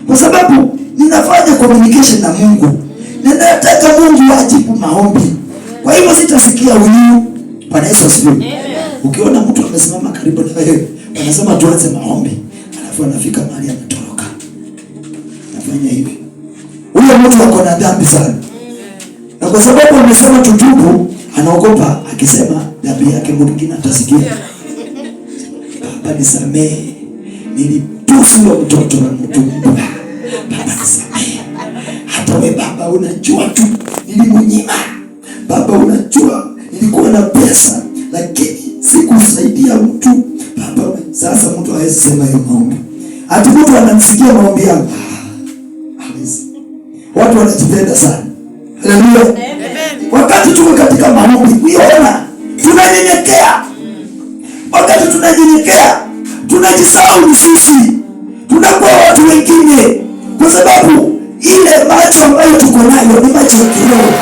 kwa sababu ninafanya communication na Mungu. Ninataka Mungu ajibu maombi. Kwa hivyo sitasikia huyu. Bwana Yesu asifiwe. Ukiona mtu amesimama karibu na wewe, anasema tuanze maombi, alafu anafika mahali anatoroka, anafanya hivi, huyo mtu ako na dhambi sana. Na kwa sababu amesema tutubu, anaogopa akisema dhambi yake mwingine atasikia. Baba nisamehe, nilitusi huyo mtoto na mtu. Baba nisamehe. Hata wewe Baba unajua tu nilimunyima. Baba unajua nilikuwa na pesa lakini sikusaidia mtu. Baba sasa mtu hawezi sema hiyo maombi. Hata mtu anamsikia maombi yangu. Hawezi. Watu wanajipenda sana. Haleluya. Amen. Wakati tuko katika maombi, uiona tunanyenyekea. Wakati tunanyenyekea, tunajisahau ni sisi. Tunakuwa watu wengine kwa sababu ile macho ambayo tuko nayo ni macho ya kiroho.